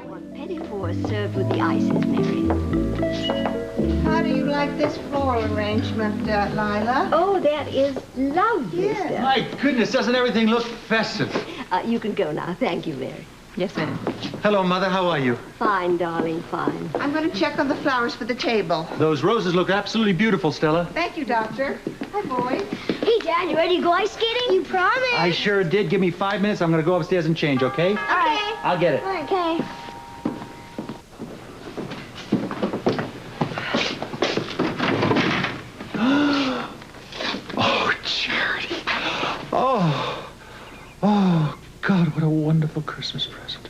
want petit fours served with the ices, Mary. How do you like this floral arrangement, Lila? Oh, that is lovely, Yeah. Stella. My goodness, doesn't everything look festive? You can go now. Thank you, Mary. Yes, ma'am. Hello, Mother. How are you? Fine, darling, fine. I'm going to check on the flowers for the table. Those roses look absolutely beautiful, Stella. Thank you, Doctor. Hi, boys. Hey, Dad, you ready to go ice skating? You promised. I sure did. Give me 5 minutes. I'm going to go upstairs and change, okay? Okay. I'll get it. Okay. Oh, Charity. Oh, God, what a wonderful Christmas present.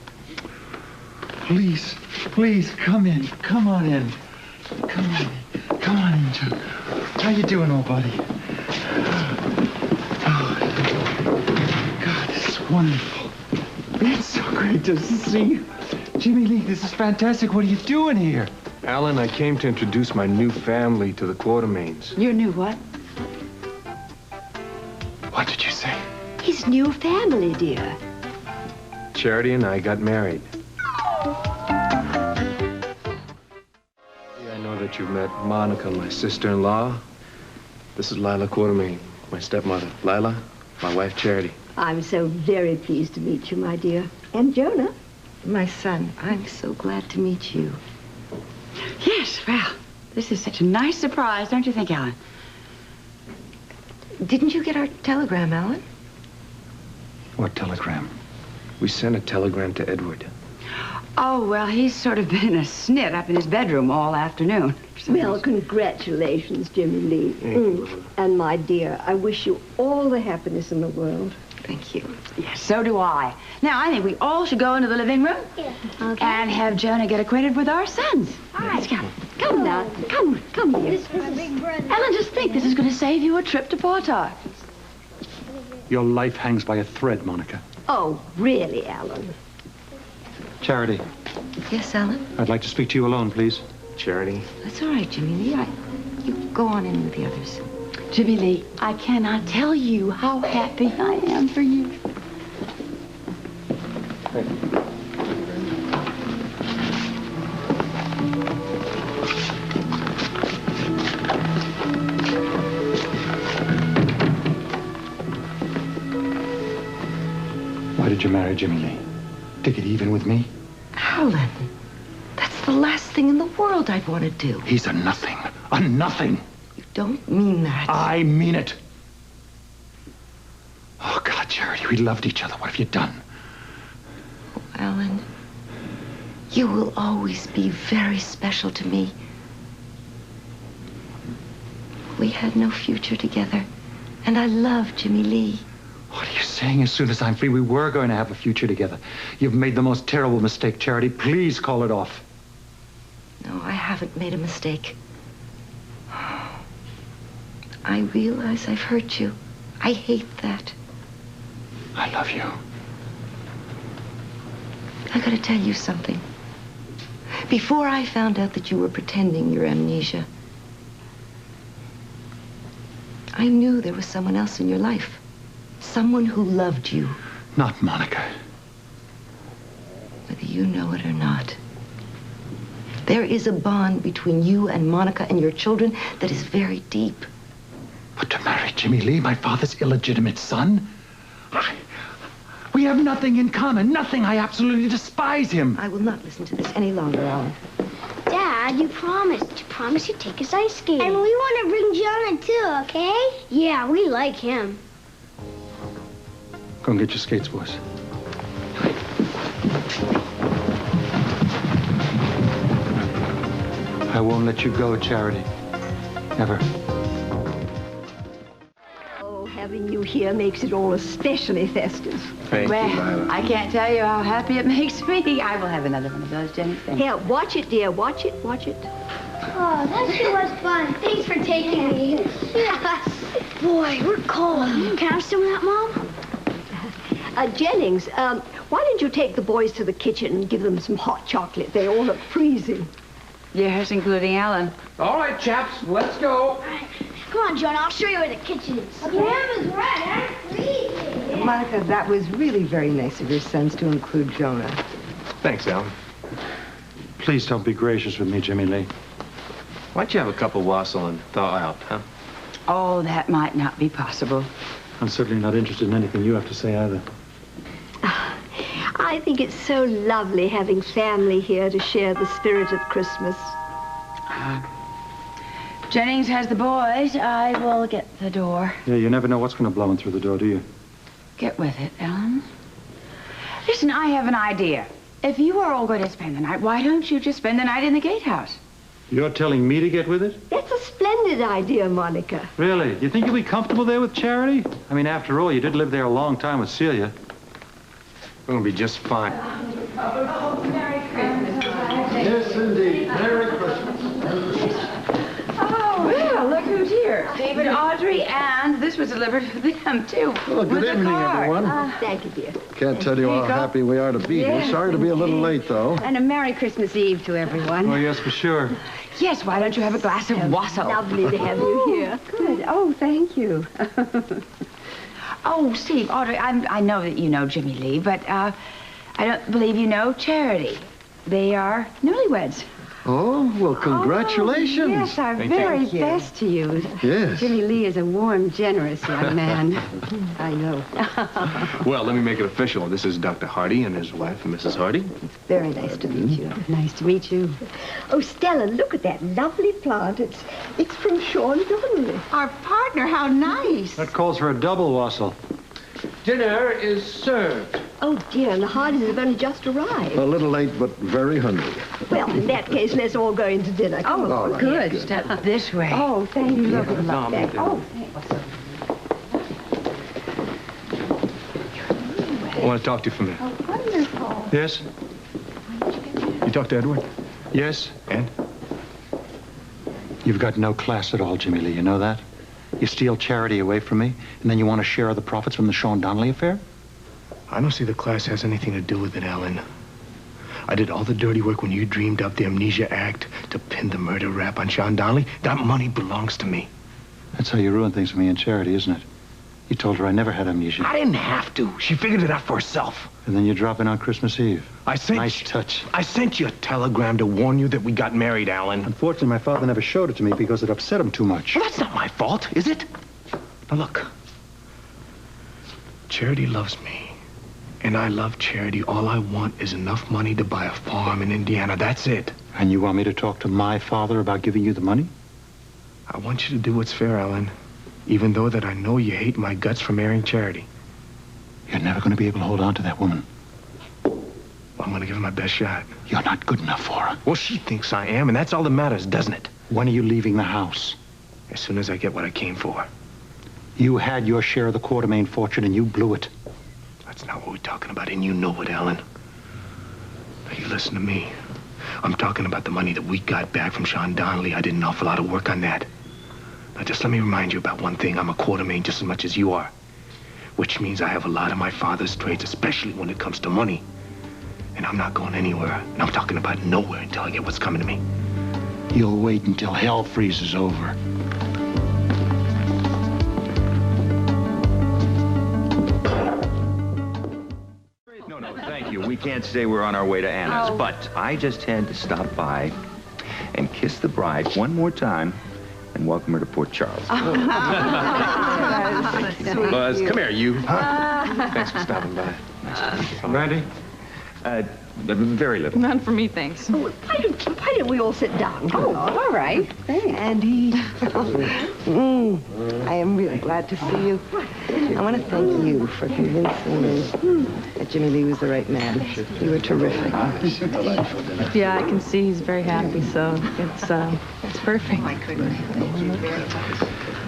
Please, please, come in. Come on in. Come on in. Come on in, Joe. How you doing, old buddy? Oh, God, this is wonderful. It's so great to see you. Jimmy Lee, this is fantastic. What are you doing here? Alan, I came to introduce my new family to the Quartermaines. Your new what? What did you say? His new family, dear. Charity and I got married. I know that you've met Monica, my sister-in-law. This is Lila Quartermaine, my stepmother. Lila, my wife, Charity. I'm so very pleased to meet you, my dear. And Jonah. My son, I'm so glad to meet you. Yes, well, this is such a nice surprise, don't you think, Alan? Didn't you get our telegram, Alan? What telegram? We sent a telegram to Edward. Oh, well, he's sort of been a snit up in his bedroom all afternoon. Well, congratulations, Jimmy Lee. And my dear, I wish you all the happiness in the world. Thank you. Yes, so do I. Now, I think we all should go into the living room and have Jonah get acquainted with our sons. All right, let's go. Come now. Come here. This is my big brother. Ellen, just think, this is going to save you a trip to Portar. Your life hangs by a thread, Monica. Oh, really, Alan? Charity, Yes, Alan? I'd like to speak to you alone, please. Charity? That's all right, Jimmy Lee. You go on in with the others. Jimmy Lee, I cannot tell you how happy I am for you. Why did you marry Jimmy Lee? To get even with me? Alan, that's the last thing in the world I'd want to do. He's a nothing. A nothing. You don't mean that. I mean it. Oh, God, Charity, we loved each other. What have you done? Oh, Alan, you will always be very special to me. We had no future together, and I love Jimmy Lee. What are you saying? As soon as I'm free, we were going to have a future together. You've made the most terrible mistake, Charity. Please call it off. No, I haven't made a mistake. I realize I've hurt you. I hate that. I love you. I gotta tell you something. Before I found out that you were pretending your amnesia, I knew there was someone else in your life. Someone who loved you. Not Monica. Whether you know it or not. There is a bond between you and Monica and your children that is very deep. But to marry Jimmy Lee, my father's illegitimate son? We have nothing in common. Nothing. I absolutely despise him. I will not listen to this any longer, Alan. Dad, you promised. You promised you'd take us ice skating. And we want to bring Jonah too, okay? Yeah, we like him. Go and get your skates, boys. I won't let you go, Charity. Never. Oh, having you here makes it all especially festive. Thank Well, you, Lila. I can't tell you how happy it makes me. I will have another one of those, Jenny. Thank you. Here, watch it, dear. Watch it, watch it. Oh, that sure was fun. Thanks for taking me. Boy, we're cold. Can I have some of that, Mom? Jennings, why don't you take the boys to the kitchen and give them some hot chocolate? They all look freezing. Yes, including Alan. All right, chaps, let's go. All right. Come on, Jonah. I'll show you where the kitchen is. Grandma's right. I'm freezing. Monica, that was really very nice of your sons to include Jonah. Thanks, Alan. Please don't be gracious with me, Jimmy Lee. Why don't you have a cup of wassail and thaw out, huh? Oh, that might not be possible. I'm certainly not interested in anything you have to say either. I think it's so lovely having family here to share the spirit of Christmas. Jennings has the boys. I will get the door. Yeah, you never know what's going to blow in through the door, do you? Get with it, Ellen. Listen, I have an idea. If you are all going to spend the night, why don't you just spend the night in the gatehouse? You're telling me to get with it? That's a splendid idea, Monica. Really? You think you'll be comfortable there with Charity? I mean, after all, you did live there a long time with Celia. We're gonna be just fine. Yes, indeed. Merry Christmas. Oh, well, look who's here. David, Audrey, and this was delivered for them, too. Well, good evening, everyone. Thank you, dear. Can't tell you how happy we are to be here. Sorry to be a little late, though. And a Merry Christmas Eve to everyone. Oh, yes, for sure. Yes, why don't you have a glass of wassail? Lovely to have you here. Good. Oh, thank you. Oh, Steve, Audrey, I know that you know Jimmy Lee, but I don't believe you know Charity. They are newlyweds. Oh, well, congratulations. Oh, yes, our very best to you. Yes. Jimmy Lee is a warm, generous young man. I know. Well, let me make it official. This is Dr. Hardy and his wife, Mrs. Hardy. It's very nice to meet you. Nice to meet you. Oh, Stella, look at that lovely plant. It's from Sean Donnelly. Our partner, how nice. That calls for a double wassail. Dinner is served. Oh, dear, and the Hardys have only just arrived. A little late, but very hungry. Well, in that case, let's all go into dinner. Come on. All right, Good. Step this way. Oh, thank you. Oh, I want to talk to you for a minute. Oh, wonderful. Yes? You talked to Edward? Yes? And? You've got no class at all, Jimmy Lee. You know that? You steal Charity away from me, and then you want to share the profits from the Sean Donnelly affair? I don't see the class has anything to do with it, Ellen. I did all the dirty work when you dreamed up the amnesia act to pin the murder rap on Sean Donnelly. That money belongs to me. That's how you ruin things for me and Charity, isn't it? You told her I never had amnesia. I didn't have to. She figured it out for herself. And then you drop in on Christmas Eve. Nice touch. I sent you a telegram to warn you that we got married, Alan. Unfortunately, my father never showed it to me because it upset him too much. Well, that's not my fault, is it? Now, look. Charity loves me. And I love Charity. All I want is enough money to buy a farm in Indiana. That's it. And you want me to talk to my father about giving you the money? I want you to do what's fair, Alan. Even though that I know you hate my guts for marrying Charity. You're never going to be able to hold on to that woman. Well, I'm going to give her my best shot. You're not good enough for her. Well, she thinks I am, and that's all that matters, doesn't it? When are you leaving the house? As soon as I get what I came for. You had your share of the Quartermaine fortune, and you blew it. That's not what we're talking about, and you know it, Alan. Now, you listen to me. I'm talking about the money that we got back from Sean Donnelly. I did an awful lot of work on that. Now, just let me remind you about one thing. I'm a Quartermaine just as much as you are. Which means I have a lot of my father's traits, especially when it comes to money. And I'm not going anywhere. And I'm talking about nowhere until I get what's coming to me. You'll wait until hell freezes over. No, thank you. We can't say we're on our way to Anna's, but I just had to stop by and kiss the bride one more time and welcome her to Port Charles. Buzz, come here, you. Thanks for stopping by. Randy? Very little. None for me, thanks. Oh, why don't we all sit down? Oh, all right. Thanks. Andy, I am really glad to see you. I want to thank you for convincing me that Jimmy Lee was the right man. You were terrific. Yeah, I can see he's very happy, so it's perfect.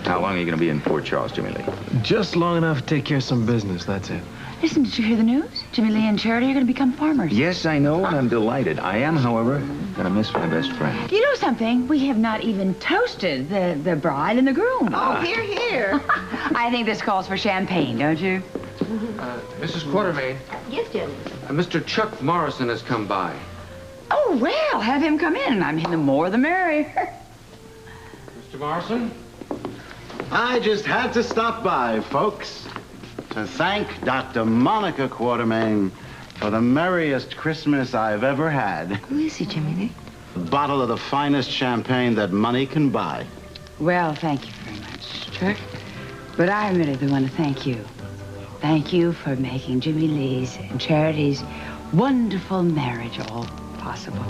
How long are you going to be in Port Charles, Jimmy Lee? Just long enough to take care of some business, that's it. Listen, did you hear the news? Jimmy Lee and Charity are going to become farmers. Yes, I know, and I'm delighted. I am, however, going to miss my best friend. You know something? We have not even toasted the bride and the groom. Oh, hear, hear. I think this calls for champagne, don't you? Mrs. Quartermaine, Yes, dear. Mr. Chuck Morrison has come by. Oh, well, have him come in. I mean, the more the merrier. Mr. Morrison? I just had to stop by, folks, to thank Dr. Monica Quartermaine for the merriest Christmas I've ever had. Who is he, Jimmy Lee? A bottle of the finest champagne that money can buy. Well, thank you very much, Chuck. But I really do want to thank you. Thank you for making Jimmy Lee's and Charity's wonderful marriage all possible.